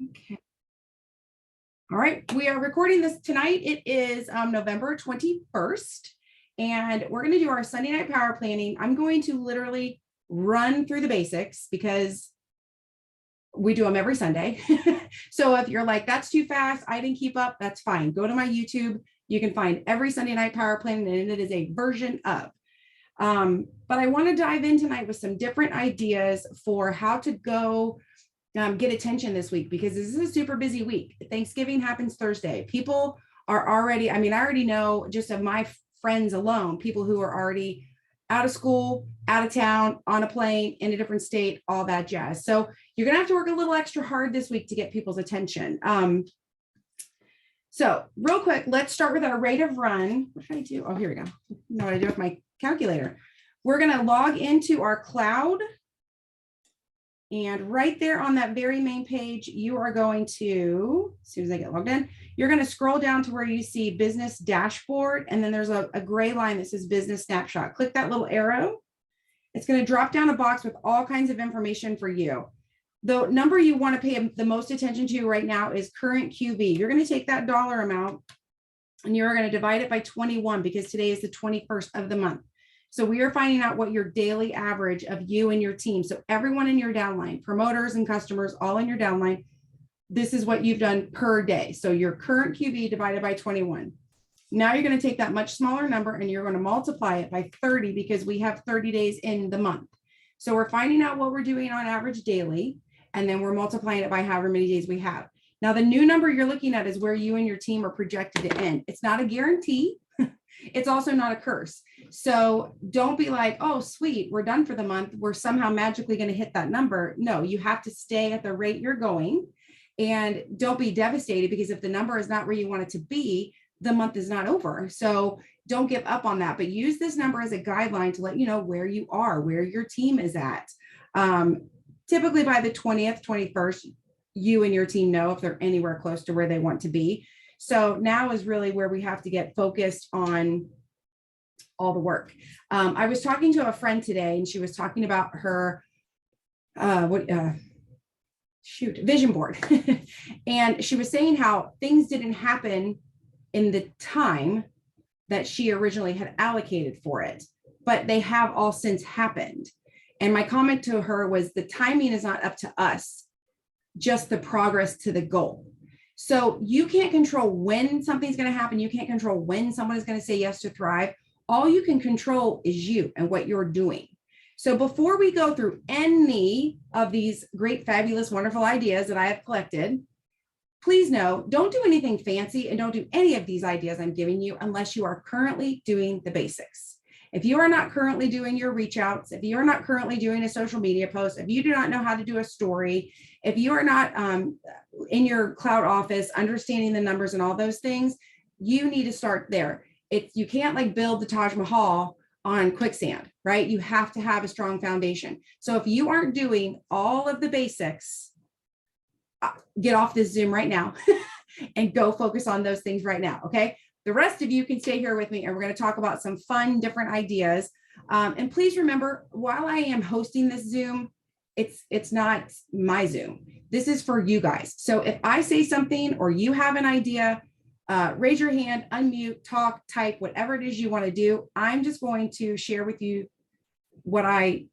Okay. All right, we are recording this tonight. It is November 21st, and we're going to do our Sunday night power planning. I'm going to literally run through the basics because we do them every Sunday. So if you're like, that's too fast, I didn't keep up, that's fine. Go to my YouTube. You can find every Sunday night power planning, and it is a version of. But I want to dive in tonight with some different ideas for how to go get attention this week, because this is a super busy week. Thanksgiving happens Thursday. People are already, I already know just of my friends alone, people who are already out of school, out of town, on a plane, in a different state, all that jazz. So you're going to have to work a little extra hard this week to get people's attention. So real quick, let's start with our rate of run. What should I do? Oh, here we go. You know what I do with my calculator. We're going to log into our cloud. And right there on that very main page, you are going to, as soon as I get logged in, you're going to scroll down to where you see business dashboard. And then there's a gray line that says business snapshot. Click that little arrow. It's going to drop down a box with all kinds of information for you. The number you want to pay the most attention to right now is current QV. You're going to take that dollar amount and you're going to divide it by 21 because today is the 21st of the month. So we are finding out what your daily average of you and your team. So everyone in your downline, promoters and customers, all in your downline, this is what you've done per day. So your current QV divided by 21. Now you're going to take that much smaller number and you're going to multiply it by 30 because we have 30 days in the month. So we're finding out what we're doing on average daily, and then we're multiplying it by however many days we have. Now the new number you're looking at is where you and your team are projected to end. It's not a guarantee. It's also not a curse. So don't be like, oh, sweet, we're done for the month, we're somehow magically going to hit that number. No, you have to stay at the rate you're going, and don't be devastated because if the number is not where you want it to be, the month is not over. So don't give up on that, but use this number as a guideline to let you know where you are, where your team is at. Typically by the 20th, 21st, you and your team know if they're anywhere close to where they want to be. So now is really where we have to get focused on all the work. I was talking to a friend today, and she was talking about her vision board. And she was saying how things didn't happen in the time that she originally had allocated for it, but they have all since happened. And my comment to her was the timing is not up to us, just the progress to the goal. So you can't control when something's going to happen. You can't control when someone is going to say yes to Thrive. All you can control is you and what you're doing. So before we go through any of these great, fabulous, wonderful ideas that I have collected, please know, don't do anything fancy and don't do any of these ideas I'm giving you unless you are currently doing the basics. If you are not currently doing your reach outs, if you are not currently doing a social media post, if you do not know how to do a story, if you are not in your cloud office, understanding the numbers and all those things, you need to start there. You can't like build the Taj Mahal on quicksand, right? You have to have a strong foundation. So if you aren't doing all of the basics, get off this Zoom right now and go focus on those things right now, okay? The rest of you can stay here with me, and we're going to talk about some fun, different ideas. And please remember, while I am hosting this Zoom, it's not my Zoom. This is for you guys. So if I say something or you have an idea, raise your hand, unmute, talk, type, whatever it is you want to do. I'm just going to share with you what I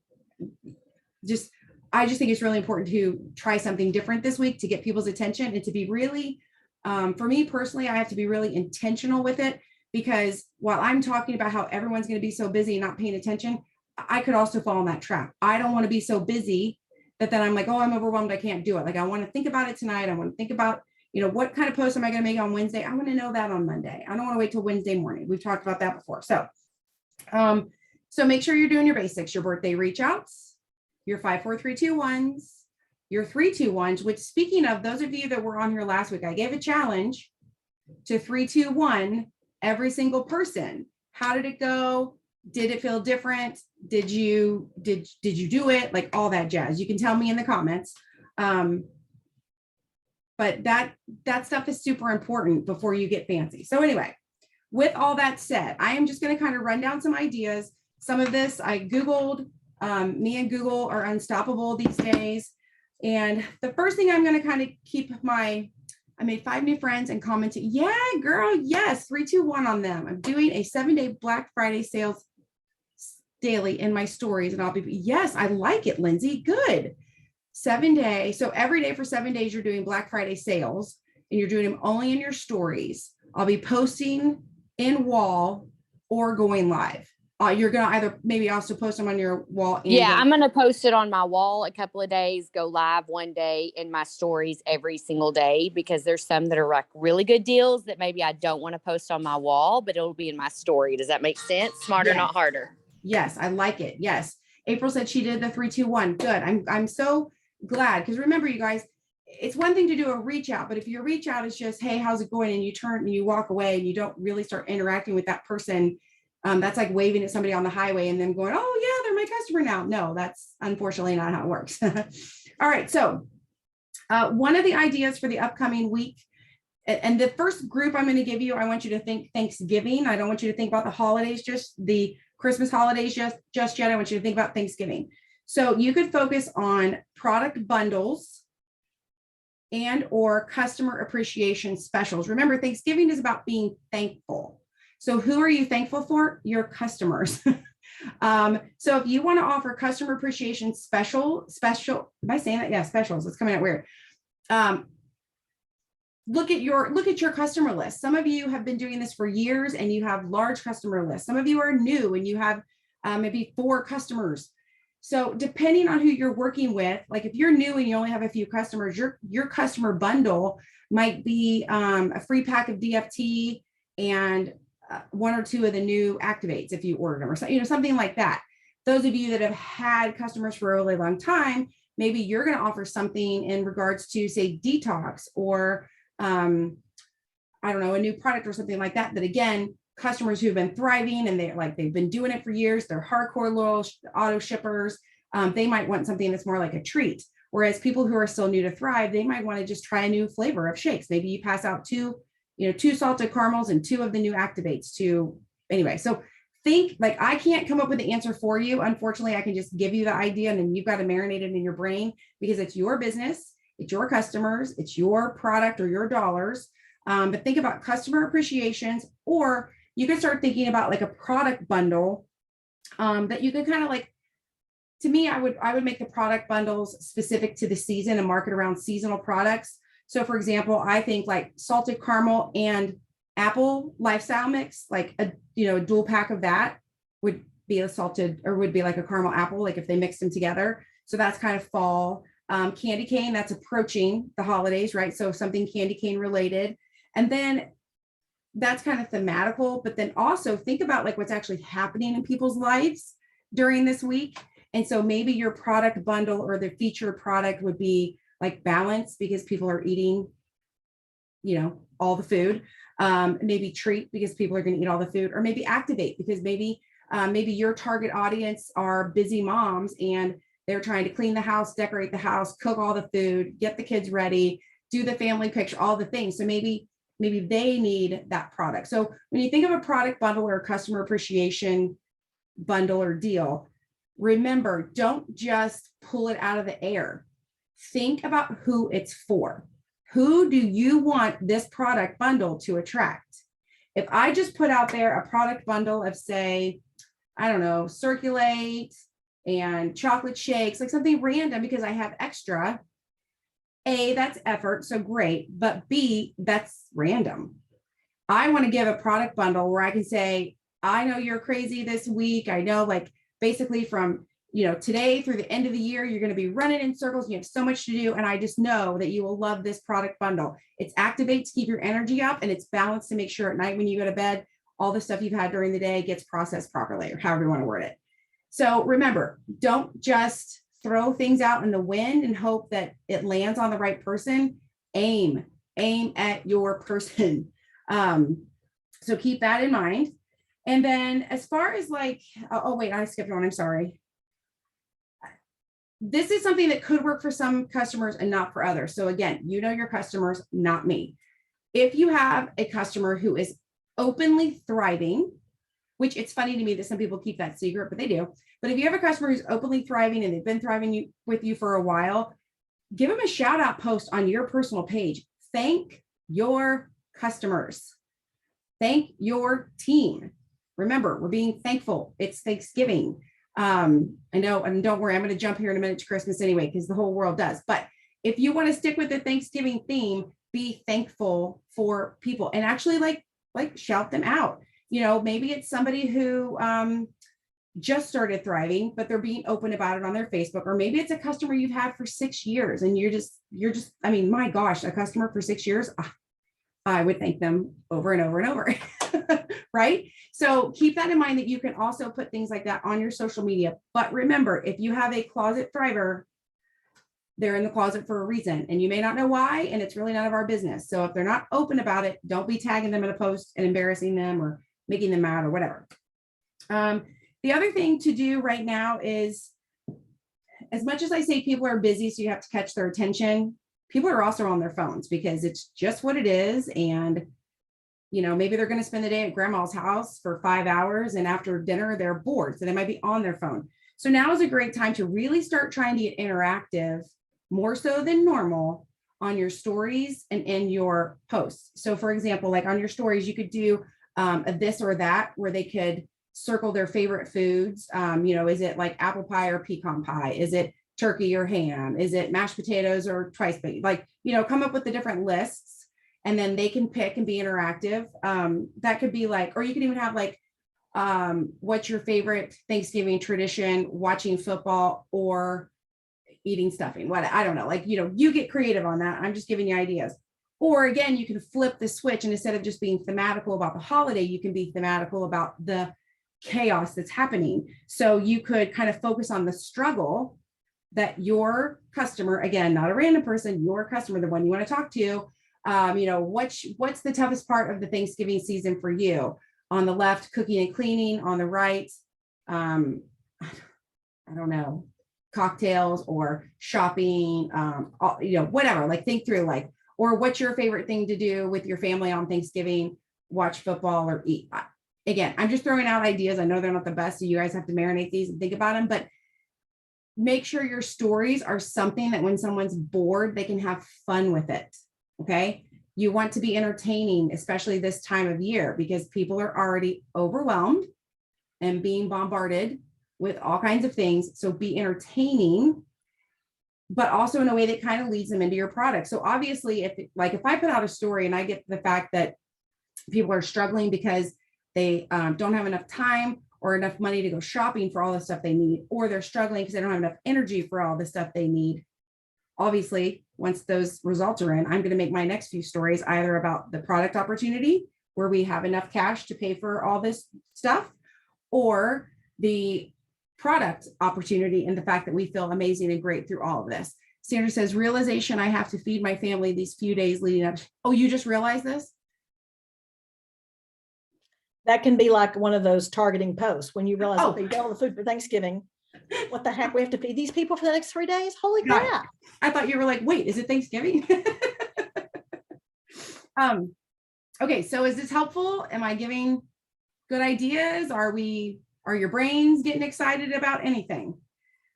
just think it's really important to try something different this week to get people's attention and to be really, for me personally, I have to be really intentional with it, because while I'm talking about how everyone's going to be so busy and not paying attention, I could also fall in that trap. I don't want to be so busy that then I'm like, oh, I'm overwhelmed, I can't do it. Like, I want to think about it tonight. I want to think about, what kind of post am I going to make on Wednesday? I want to know that on Monday. I don't want to wait till Wednesday morning. We've talked about that before. So, so make sure you're doing your basics, your birthday reach outs, your 5, 4, 3, 2, 1s, your 3, 2, 1s, which, speaking of those of you that were on here last week, I gave a challenge to 3, 2, 1, every single person. How did it go? Did it feel different? Did you do it? Like all that jazz. You can tell me in the comments. But that stuff is super important before you get fancy. So anyway, with all that said, I am just going to kind of run down some ideas. Some of this I Googled. Me and Google are unstoppable these days. And the first thing I'm going to kind of keep I made 5 new friends and commented, yeah, girl, yes, 3, 2, 1 on them. I'm doing a 7-day Black Friday sales daily in my stories. And I'll be, yes, I like it, Lindsay. Good. 7 days. So every day for 7 days, you're doing Black Friday sales and you're doing them only in your stories. I'll be posting in wall or going live. You're going to either maybe also post them on your wall. And I'm going to post it on my wall a couple of days, go live one day in my stories every single day, because there's some that are like really good deals that maybe I don't want to post on my wall, but it'll be in my story. Does that make sense? Smarter, not harder. Yes, I like it. Yes. April said she did the 3, 2, 1. Good. I'm so glad, because remember, you guys, it's one thing to do a reach out, but if your reach out is just, hey, how's it going? And you turn and you walk away and you don't really start interacting with that person. That's like waving at somebody on the highway and then going, oh yeah, they're my customer now. No, that's unfortunately not how it works. All right. So one of the ideas for the upcoming week, and the first group I'm going to give you, I want you to think Thanksgiving. I don't want you to think about the holidays, just the Christmas holidays just yet. I want you to think about Thanksgiving. So you could focus on product bundles and or customer appreciation specials. Remember, Thanksgiving is about being thankful. So who are you thankful for? Your customers. So if you want to offer customer appreciation special, am I saying that? Yeah, specials. It's coming out weird. Look at your customer list. Some of you have been doing this for years and you have large customer lists. Some of you are new and you have maybe 4 customers. So depending on who you're working with, like if you're new and you only have a few customers, your customer bundle might be a free pack of DFT and 1 or 2 of the new activates if you ordered them, or something like that. Those of you that have had customers for a really long time, maybe you're going to offer something in regards to, say, detox or I don't know, a new product or something like that. That again, customers who've been thriving and they've been doing it for years, they're hardcore loyal auto shippers. They might want something that's more like a treat. Whereas people who are still new to Thrive, they might want to just try a new flavor of shakes. Maybe you pass out 2 salted caramels and 2 of the new activates anyway. So think, like, I can't come up with the answer for you. Unfortunately, I can just give you the idea and then you've got to marinate it in your brain, because it's your business, it's your customers, it's your product or your dollars. But think about customer appreciations, or you can start thinking about like a product bundle that you can kind of like, to me, I would make the product bundles specific to the season and market around seasonal products. So for example, I think like salted caramel and apple lifestyle mix, like a dual pack of that would be a salted, or would be like a caramel apple, like if they mixed them together. So that's kind of fall. Candy cane, that's approaching the holidays, right? So something candy cane related. And then that's kind of thematical, but then also think about like what's actually happening in people's lives during this week. And so maybe your product bundle or the featured product would be like balance, because people are eating, all the food. Maybe treat, because people are going to eat all the food, or maybe activate, because maybe your target audience are busy moms and they're trying to clean the house, decorate the house, cook all the food, get the kids ready, do the family picture, all the things. So maybe they need that product. So when you think of a product bundle or a customer appreciation bundle or deal, remember, don't just pull it out of the air. Think about who it's for. Who do you want this product bundle to attract? If I just put out there a product bundle of, say, I don't know, Circulate and chocolate shakes, like something random because I have extra, A, that's effort, so great, but B, that's random. I want to give a product bundle where I can say, I know you're crazy this week. I know, like, basically from today through the end of the year, you're going to be running in circles. You have so much to do. And I just know that you will love this product bundle. It's activate to keep your energy up, and it's balanced to make sure at night when you go to bed, all the stuff you've had during the day gets processed properly, or however you want to word it. So remember, don't just throw things out in the wind and hope that it lands on the right person. Aim at your person. So keep that in mind. And then as far as like, oh wait, I skipped one. I'm sorry. This is something that could work for some customers and not for others. So again, your customers, not me. If you have a customer who is openly thriving, which it's funny to me that some people keep that secret, but they do. But if you have a customer who's openly thriving and they've been thriving with you for a while, give them a shout out post on your personal page. Thank your customers. Thank your team. Remember, we're being thankful. It's Thanksgiving. I know, and don't worry, I'm going to jump here in a minute to Christmas anyway, because the whole world does. But if you want to stick with the Thanksgiving theme, be thankful for people and actually like shout them out. You know, maybe it's somebody who just started thriving, but they're being open about it on their Facebook, or maybe it's a customer you've had for 6 years and you're just, I mean, my gosh, a customer for 6 years, I would thank them over and over and over. Right? So keep that in mind, that you can also put things like that on your social media. But remember, if you have a closet thriver, they're in the closet for a reason, and you may not know why, and it's really none of our business. So if they're not open about it, don't be tagging them in a post and embarrassing them or making them mad or whatever. The other thing to do right now is, as much as I say people are busy, so you have to catch their attention, people are also on their phones because it's just what it is. And, you know, maybe they're going to spend the day at grandma's house for 5 hours, and after dinner, they're bored. So they might be on their phone. So now is a great time to really start trying to get interactive, more so than normal, on your stories and in your posts. So for example, like on your stories, you could do a this or that, where they could circle their favorite foods. You know, is it like apple pie or pecan pie? Is it turkey or ham? Is it mashed potatoes or twice baked? Like, you know, come up with the different lists, and then they can pick and be interactive. That could be like, or you could even have like, what's your favorite Thanksgiving tradition? Watching football or eating stuffing? What, I don't know. Like, you know, you get creative on that. I'm just giving you ideas. Or again, you can flip the switch, and instead of just being thematical about the holiday, you can be thematical about the chaos that's happening. So you could kind of focus on the struggle that your customer, again, not a random person, your customer, the one you want to talk to, you know, what's the toughest part of the Thanksgiving season for you? On the left, cooking and cleaning. On the right, I don't know, cocktails or shopping, you know, whatever, like think through, like, or what's your favorite thing to do with your family on Thanksgiving? Watch football or eat. Again, I'm just throwing out ideas. I know they're not the best, so you guys have to marinate these and think about them, but make sure your stories are something that when someone's bored, they can have fun with it. Okay. You want to be entertaining, especially this time of year, because people are already overwhelmed and being bombarded with all kinds of things. So be entertaining, but also in a way that kind of leads them into your product. So obviously, if I put out a story and I get the fact that people are struggling because they don't have enough time or enough money to go shopping for all the stuff they need, or they're struggling because they don't have enough energy for all the stuff they need. Obviously, once those results are in, I'm going to make my next few stories either about the product opportunity, where we have enough cash to pay for all this stuff, or the product opportunity and the fact that we feel amazing and great through all of this. Sandra says, realization, I have to feed my family these few days leading up. Oh, you just realized this? That can be like one of those targeting posts when you realize they get all the food for Thanksgiving. What the heck? We have to feed these people for the next 3 days? Holy crap. I thought you were like, wait, is it Thanksgiving? Okay, so is this helpful? Am I giving good ideas? Are your brains getting excited about anything?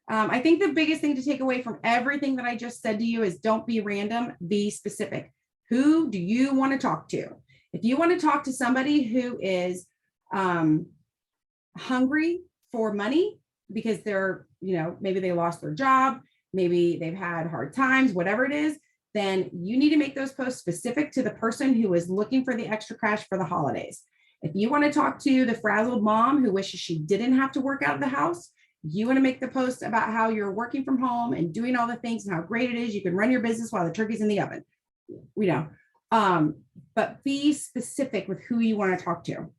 I think the biggest thing to take away from everything that I just said to you is don't be random, be specific. Who do you want to talk to? If you want to talk to somebody who is hungry for money because they're, you know, maybe they lost their job, maybe they've had hard times, whatever it is, then you need to make those posts specific to the person who is looking for the extra cash for the holidays. If you want to talk to the frazzled mom who wishes she didn't have to work out of the house, you want to make the post about how you're working from home and doing all the things and how great it is. You can run your business while the turkey's in the oven, you know, but be specific with who you want to talk to.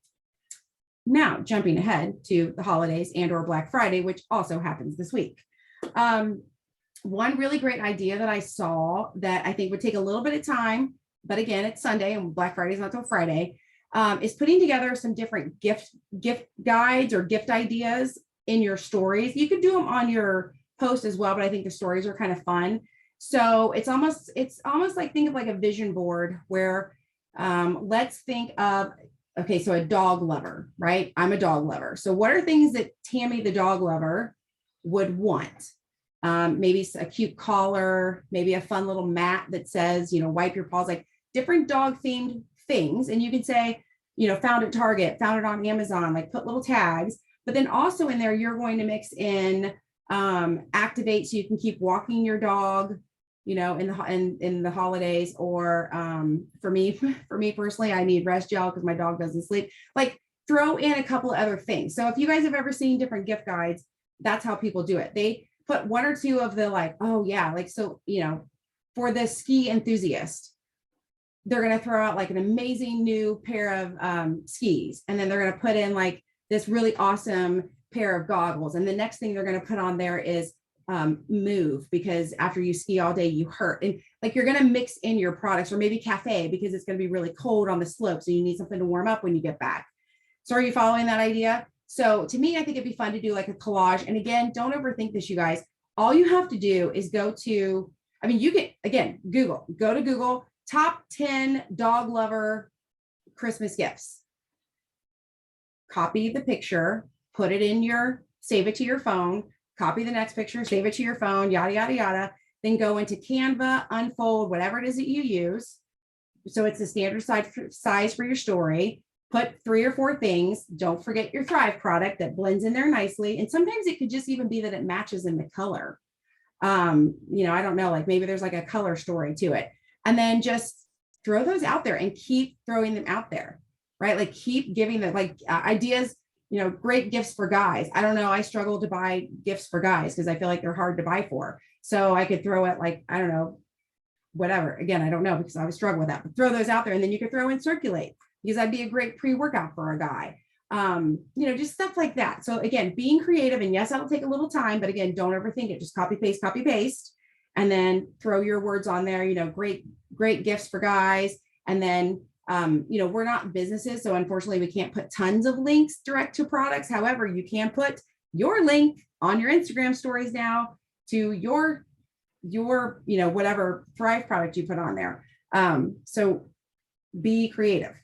Now, jumping ahead to the holidays and or Black Friday, which also happens this week. One really great idea that I saw that I think would take a little bit of time, but again, it's Sunday and Black Friday is not till Friday, is putting together some different gift guides or gift ideas in your stories. You could do them on your post as well, but I think the stories are kind of fun. So it's almost like, think of like a vision board where let's think of, okay, so a dog lover, right? I'm a dog lover. So what are things that Tammy, the dog lover, would want? maybe a cute collar, maybe a fun little mat that says, wipe your paws, like different dog themed things. And you can say, found at Target, found it on Amazon, like put little tags. But then also in there, you're going to mix in activate so you can keep walking your dog, in the holidays. Or for me personally, I need rest gel because my dog doesn't sleep. Like throw in a couple of other things. So if you guys have ever seen different gift guides, that's how people do it. They put one or two of the like, oh yeah, like, so, for the ski enthusiast, they're going to throw out like an amazing new pair of skis. And then they're going to put in like this really awesome pair of goggles. And the next thing they're going to put on there is move, because after you ski all day, you hurt. And like, you're going to mix in your products, or maybe cafe, because it's going to be really cold on the slope. So you need something to warm up when you get back. So are you following that idea? So to me, I think it'd be fun to do like a collage. And again, don't overthink this, you guys. All you have to do is go to, you can, again, go to Google, top 10 dog lover Christmas gifts. Copy the picture, put it in save it to your phone, copy the next picture, save it to your phone, yada, yada, yada. Then go into Canva, Unfold, whatever it is that you use. So it's a standard size for your story. Put 3 or 4 things. Don't forget your Thrive product that blends in there nicely. And sometimes it could just even be that it matches in the color. I don't know, like maybe there's like a color story to it. And then just throw those out there and keep throwing them out there, right? Like keep giving them ideas, great gifts for guys. I don't know. I struggle to buy gifts for guys because I feel like they're hard to buy for. So I could throw it like, I don't know, whatever. Again, I don't know because I would struggle with that, but throw those out there. And then you could throw in circulate, because that'd be a great pre-workout for a guy. Just stuff like that. So again, being creative, and yes, that'll take a little time, but again, don't overthink it. Just copy, paste, and then throw your words on there, great gifts for guys. And then, we're not businesses. So unfortunately we can't put tons of links direct to products. However, you can put your link on your Instagram stories now to your whatever Thrive product you put on there. So be creative.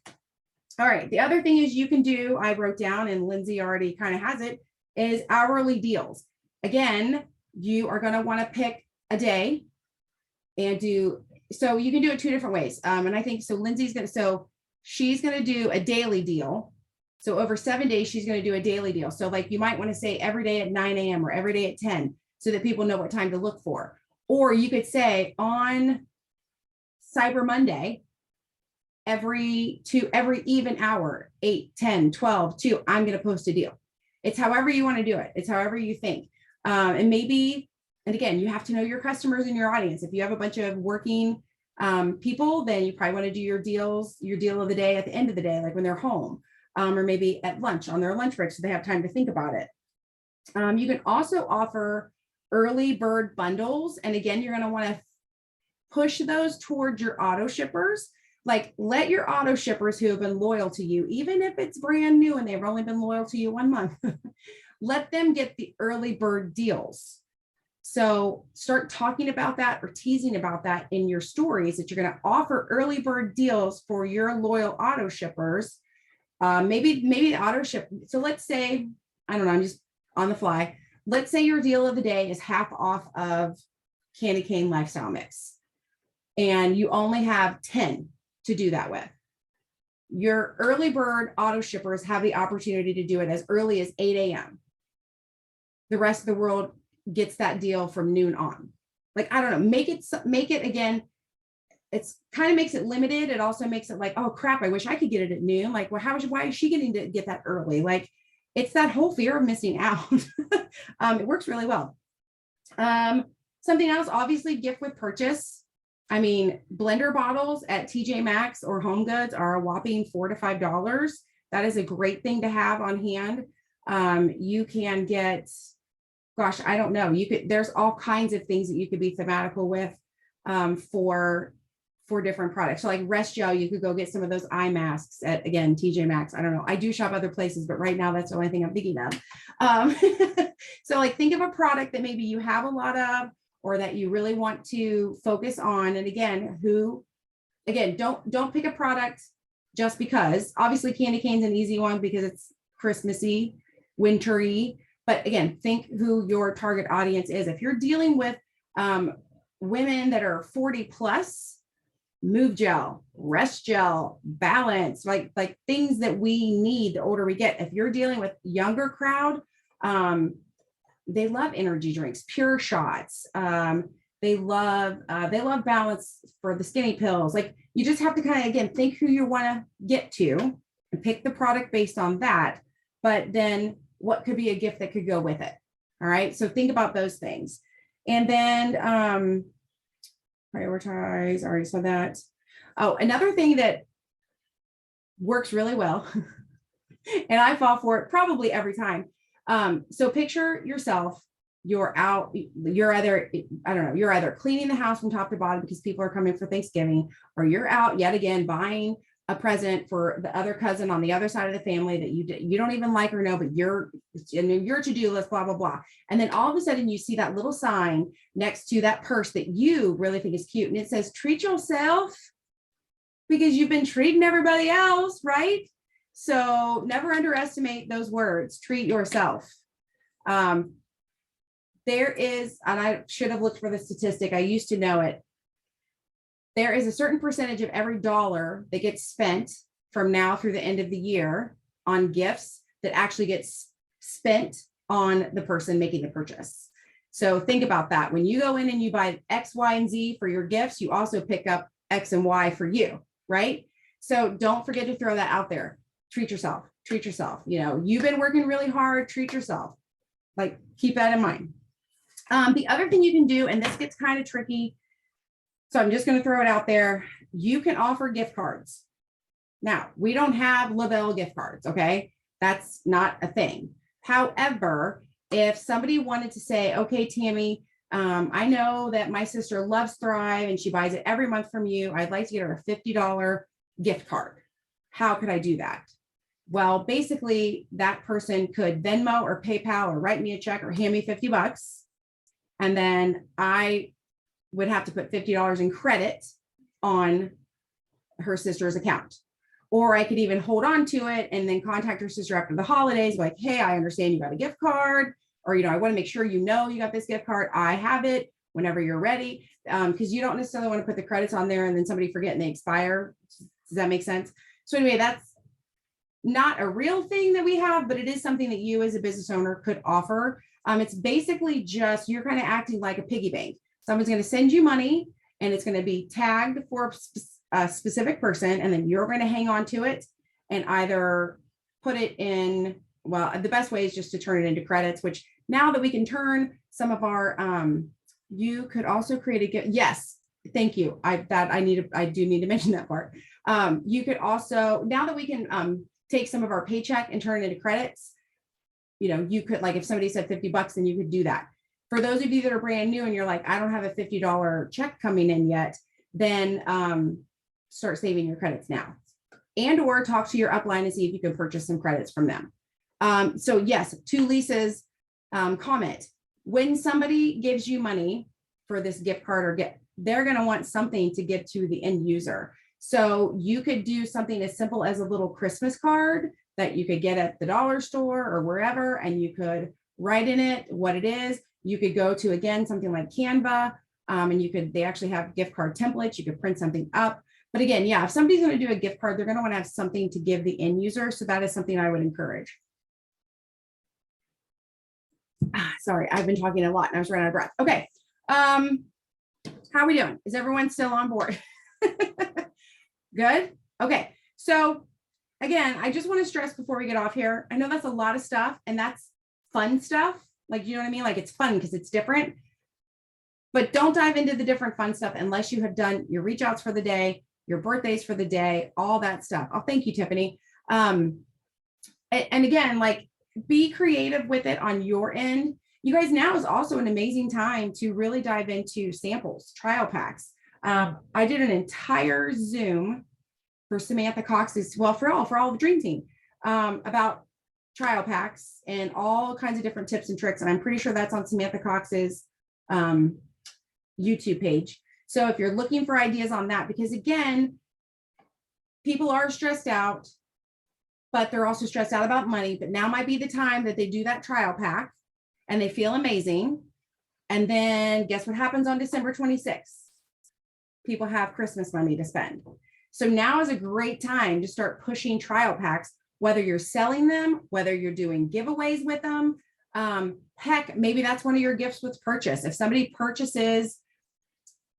All right. The other thing is you can do, I wrote down, and Lindsay already kind of has it, is hourly deals. Again, you are going to want to pick a day and so you can do it 2 different ways. And I think, so she's going to do a daily deal. So over 7 days, she's going to do a daily deal. So like you might want to say every day at 9 a.m. or every day at 10, so that people know what time to look for. Or you could say on Cyber Monday, every even hour, 8, 10, 12, 2, I'm going to post a deal. It's however you want to do it. It's however you think. And again, you have to know your customers and your audience. If you have a bunch of working people, then you probably want to do your deal of the day at the end of the day, like when they're home, or maybe at lunch on their lunch break, so they have time to think about it. You can also offer early bird bundles. And again, you're going to want to push those towards your auto shippers. Like let your auto shippers who have been loyal to you, even if it's brand new and they've only been loyal to you 1 month, let them get the early bird deals. So start talking about that or teasing about that in your stories, that you're going to offer early bird deals for your loyal auto shippers. Maybe the auto ship. So let's say, I don't know, I'm just on the fly. Let's say your deal of the day is half off of Candy Cane Lifestyle Mix, and you only have 10 to do that with. Your early bird auto shippers have the opportunity to do it as early as 8 a.m. The rest of the world gets that deal from noon on. Like, I don't know, make it again. It's kind of makes it limited. It also makes it like, oh crap, I wish I could get it at noon. Like, well, why is she getting to get that early? Like, it's that whole fear of missing out. It works really well. Something else, obviously, gift with purchase. I mean, blender bottles at TJ Maxx or Home Goods are a whopping $4 to $5. That is a great thing to have on hand. You can get, gosh, I don't know. There's all kinds of things that you could be thematical with for different products. So like Rest Gel, you could go get some of those eye masks at, again, TJ Maxx. I don't know. I do shop other places, but right now that's the only thing I'm thinking of. So like think of a product that maybe you have a lot of, or that you really want to focus on. And again, don't pick a product just because. Obviously candy cane's an easy one because it's Christmassy, wintry. But again, think who your target audience is. If you're dealing with women that are 40 plus, move gel, rest gel, balance, like things that we need the older we get. If you're dealing with younger crowd, they love energy drinks, pure shots. They love balance for the skinny pills. Like, you just have to kind of, again, think who you want to get to and pick the product based on that. But then what could be a gift that could go with it? All right. So think about those things. And then prioritize, I already said that. Oh, another thing that works really well, and I fall for it probably every time. So picture yourself, you're either cleaning the house from top to bottom because people are coming for Thanksgiving, or you're out yet again buying a present for the other cousin on the other side of the family that you don't even like or know, but you're in your to-do list, blah, blah, blah. And then all of a sudden you see that little sign next to that purse that you really think is cute. And it says, treat yourself, because you've been treating everybody else, right? So never underestimate those words, treat yourself. There is, and I should have looked for the statistic, I used to know it. There is a certain percentage of every dollar that gets spent from now through the end of the year on gifts that actually gets spent on the person making the purchase. So think about that. When you go in and you buy X, Y, and Z for your gifts, you also pick up X and Y for you, right? So don't forget to throw that out there. Treat yourself, treat yourself. You know, you've been working really hard, treat yourself. Like, keep that in mind. The other thing you can do, and this gets kind of tricky, so I'm just going to throw it out there. You can offer gift cards. Now, we don't have Labelle gift cards, okay? That's not a thing. However, if somebody wanted to say, okay, Tammy, I know that my sister loves Thrive and she buys it every month from you. I'd like to get her a $50 gift card. How could I do that? Well, basically, that person could Venmo or PayPal or write me a check or hand me $50. And then I would have to put $50 in credit on her sister's account. Or I could even hold on to it and then contact her sister after the holidays, like, hey, I understand you got a gift card, or, you know, I want to make sure you know you got this gift card. I have it whenever you're ready. Because you don't necessarily want to put the credits on there and then somebody forget and they expire. Does that make sense? So anyway, that's not a real thing that we have, but it is something that you as a business owner could offer. It's basically just, you're kind of acting like a piggy bank. Someone's going to send you money and it's going to be tagged for a specific person. And then you're going to hang on to it and either put it in, well, the best way is just to turn it into credits, which now that we can turn some of our, you could also create a gift. Yes. Thank you. I do need to mention that part. You could also, now that we can take some of our paycheck and turn it into credits, you know, you could, like, if somebody said $50, then you could do that. For those of you that are brand new and you're like, I don't have a $50 check coming in yet, then start saving your credits now, and or talk to your upline and see if you can purchase some credits from them. So yes, to Lisa's comment, when somebody gives you money for this gift card or they're going to want something to give to the end user. So you could do something as simple as a little Christmas card that you could get at the dollar store or wherever, and you could write in it what it is. You could go to, again, something like Canva, and they actually have gift card templates. You could print something up. But again, yeah, if somebody's going to do a gift card, they're going to want to have something to give the end user. So that is something I would encourage. Sorry, I've been talking a lot and I was running out of breath. Okay. How are we doing? Is everyone still on board? Good. Okay. So again, I just want to stress before we get off here, I know that's a lot of stuff and that's fun stuff. Like, you know what I mean? Like, it's fun because it's different, but don't dive into the different fun stuff unless you have done your reach outs for the day, your birthdays for the day, all that stuff. Oh, thank you, Tiffany. And again, like, be creative with it on your end. You guys, now is also an amazing time to really dive into samples, trial packs. I did an entire Zoom for Samantha Cox's, well, for all the Dream Team, about trial packs and all kinds of different tips and tricks. And I'm pretty sure that's on Samantha Cox's YouTube page. So if you're looking for ideas on that, because again, people are stressed out, but they're also stressed out about money. But now might be the time that they do that trial pack. and they feel amazing. And then guess what happens on December 26th? People have Christmas money to spend. So now is a great time to start pushing trial packs, whether you're selling them, whether you're doing giveaways with them. Heck, maybe that's one of your gifts with purchase. If somebody purchases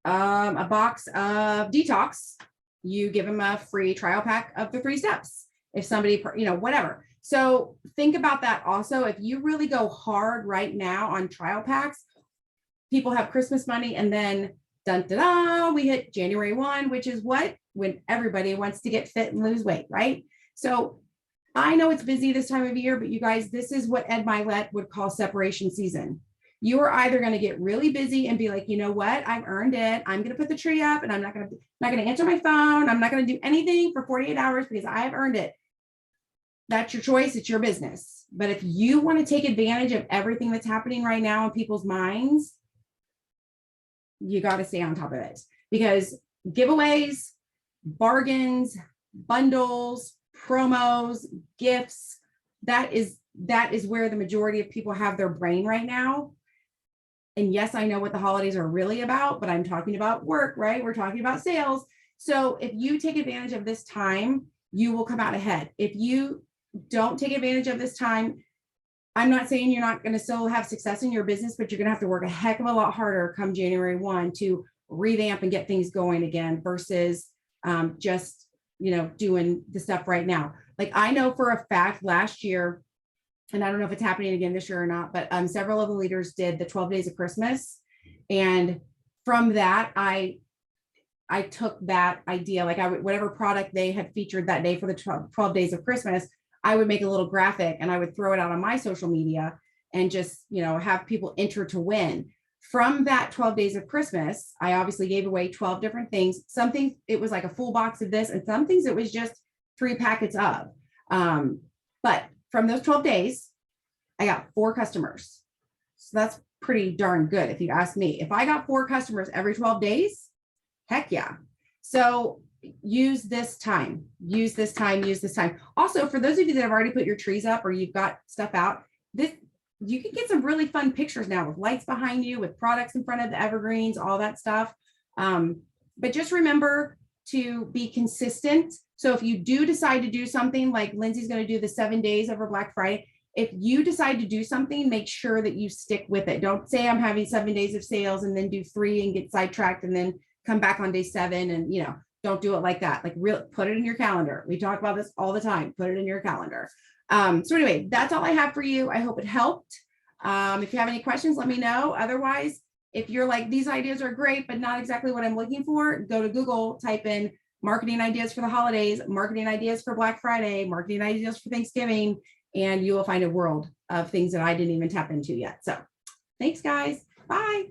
a box of detox, you give them a free trial pack of the 3 steps. If somebody, whatever. So think about that also. If you really go hard right now on trial packs, people have Christmas money, and then dun, da, da, we hit January 1, which is what? When everybody wants to get fit and lose weight, right? So I know it's busy this time of year, but you guys, this is what Ed Milet would call separation season. You are either going to get really busy and be like, you know what? I've earned it. I'm going to put the tree up, and I'm not going to answer my phone. I'm not going to do anything for 48 hours because I have earned it. That's your choice. It's your business. But if you want to take advantage of everything that's happening right now in people's minds, you got to stay on top of it, because giveaways, bargains, bundles, promos, gifts, that is where the majority of people have their brain right now. And yes, I know what the holidays are really about, but I'm talking about work, right? We're talking about sales. So if you take advantage of this time, you will come out ahead. If you don't take advantage of this time, I'm not saying you're not going to still have success in your business, but you're going to have to work a heck of a lot harder come January 1 to revamp and get things going again versus just, doing the stuff right now. Like I know for a fact last year, and I don't know if it's happening again this year or not, but several of the leaders did the 12 days of Christmas. And from that, I took that idea, like whatever product they had featured that day for the 12 days of Christmas, I would make a little graphic and I would throw it out on my social media and just, have people enter to win. From that 12 days of Christmas, I obviously gave away 12 different things. Some things it was like a full box of this, and some things it was just 3 packets of. But from those 12 days, I got 4 customers. So that's pretty darn good if you ask me. If I got 4 customers every 12 days, heck yeah. So use this time. Also, for those of you that have already put your trees up or you've got stuff out, you can get some really fun pictures now with lights behind you, with products in front of the evergreens, all that stuff. But just remember to be consistent. So if you do decide to do something like Lindsay's going to do the 7 days over Black Friday, if you decide to do something, make sure that you stick with it. Don't say I'm having 7 days of sales and then do 3 and get sidetracked and then come back on day 7 and, don't do it like that. Like put it in your calendar. We talk about this all the time. Put it in your calendar. So anyway, that's all I have for you. I hope it helped. If you have any questions, let me know. Otherwise, if you're like, these ideas are great, but not exactly what I'm looking for, go to Google, type in marketing ideas for the holidays, marketing ideas for Black Friday, marketing ideas for Thanksgiving, and you will find a world of things that I didn't even tap into yet. So thanks, guys. Bye.